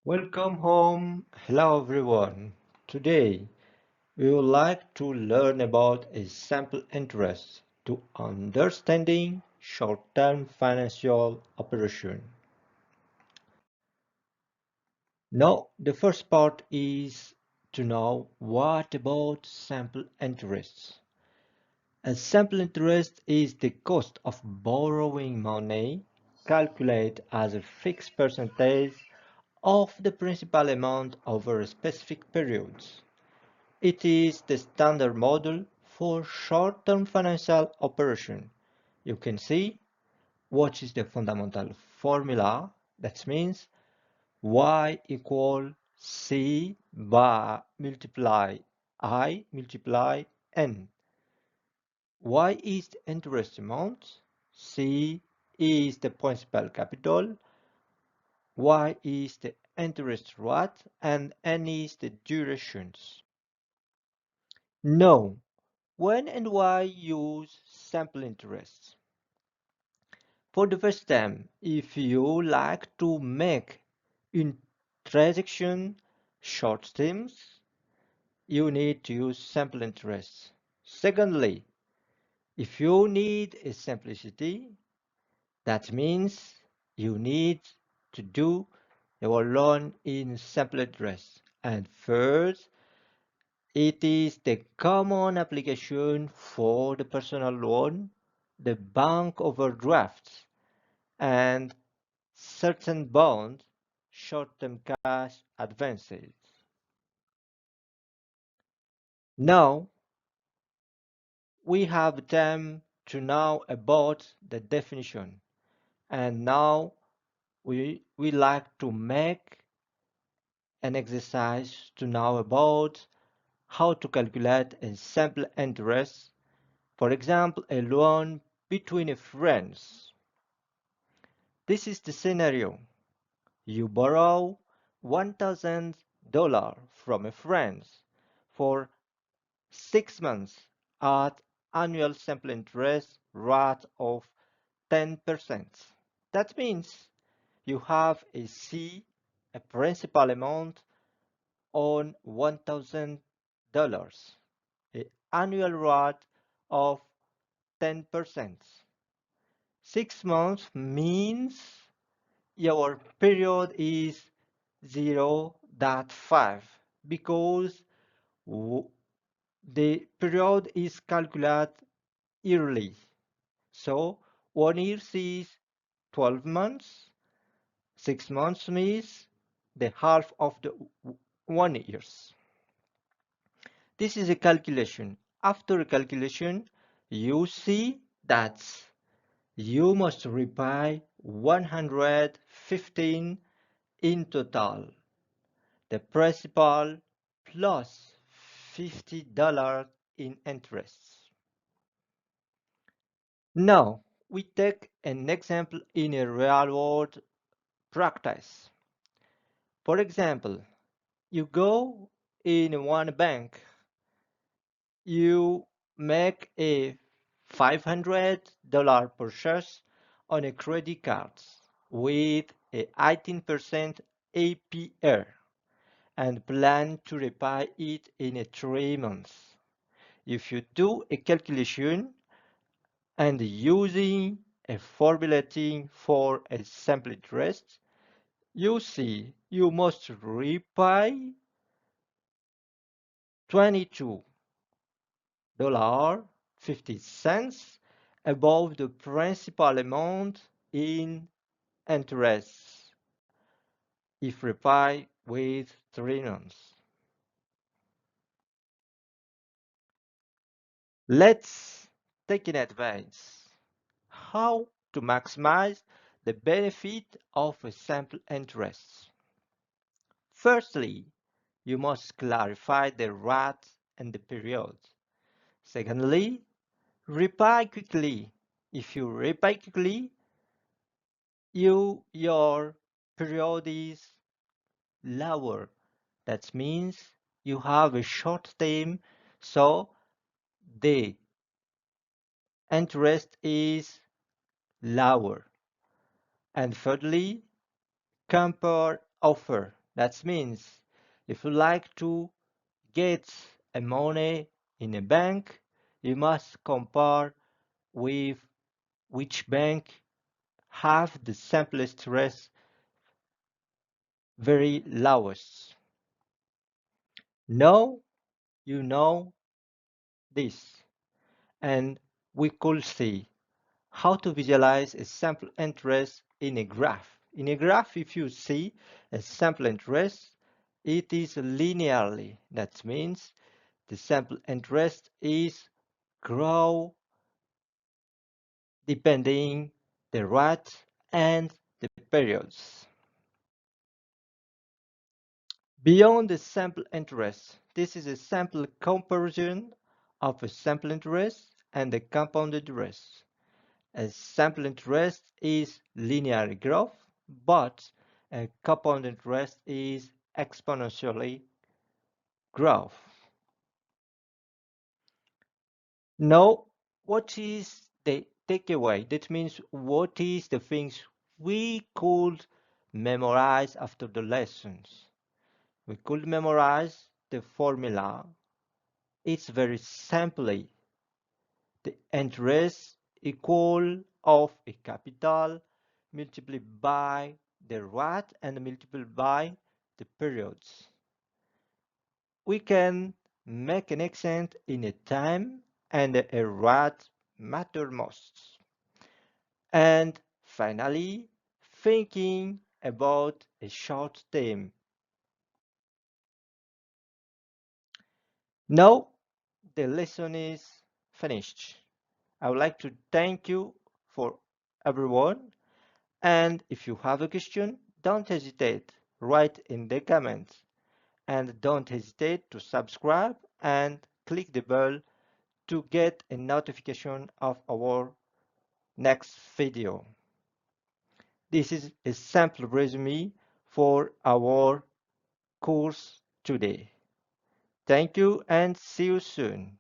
Welcome home. Hello everyone. Today we would like to learn about a simple interest to understanding short-term financial operation. Now, the first part is to know what about simple interests. A simple interest is the cost of borrowing money calculated as a fixed percentage of the principal amount over a specific period. It is the standard model for short-term financial operation. You can see what is the fundamental formula. That means y equal c by multiply I multiply n. Y is the interest amount, c is the principal capital, y is the interest rate, and n is the durations. Now, when and why use simple interest? For the first time, if you like to make a transaction short terms, you need to use simple interest. Secondly, if you need a simplicity, that means you need to do your loan in simple interest. And third, it is the common application for the personal loan, the bank overdrafts, and certain bond short-term cash advances. Now we have time to know about the definition, and now we like to make an exercise to know about how to calculate a simple interest. For example, a loan between friends. This is the scenario. You borrow $1,000 from a friend for 6 months at annual simple interest rate of 10%. That means you have a C, a principal amount on $1,000, an annual rate of 10%. 6 months means your period is 0.5 because the period is calculated yearly. So 1 year is 12 months, 6 months means the half of the 1 year. This is a calculation. After a calculation, you see that you must repay 115 in total. The principal plus $50 in interest. Now, we take an example in a real-world practice. For example, you go in one bank, you make a $500 purchase on a credit card with a 18% APR and plan to repay it in 3 months. If you do a calculation and using a formulating for a simple interest, you see you must repay $22.50 above the principal amount in interest if repaid with 3 months. Let's take in advance how to maximize the benefit of a simple interest. Firstly, you must clarify the rate and the period. Secondly, repay quickly. If you repay quickly, your period is lower. That means you have a short time, so the interest is lower. And thirdly, compare offer. That means if you like to get a money in a bank, you must compare with which bank have the simplest interest very lowest. Now you know this, and we could see how to visualize a simple interest in a graph. In a graph, if you see a simple interest, it is linearly. That means the simple interest is grow depending the rate and the periods. Beyond the simple interest, this is a simple comparison of a simple interest and a compounded interest. A simple interest is linear growth, but a compound interest is exponentially growth. Now, what is the takeaway? That means what is the things we could memorize after the lessons? We could memorize the formula. It's very simply the interest equal of a capital multiplied by the rate and multiplied by the periods. We can make an accent in a time and a rate matter most. And finally, thinking about a short term. Now the lesson is finished. I would like to thank you for everyone. And if you have a question, don't hesitate, write in the comments. And don't hesitate to subscribe and click the bell to get a notification of our next video. This is a sample resume for our course today. Thank you and see you soon.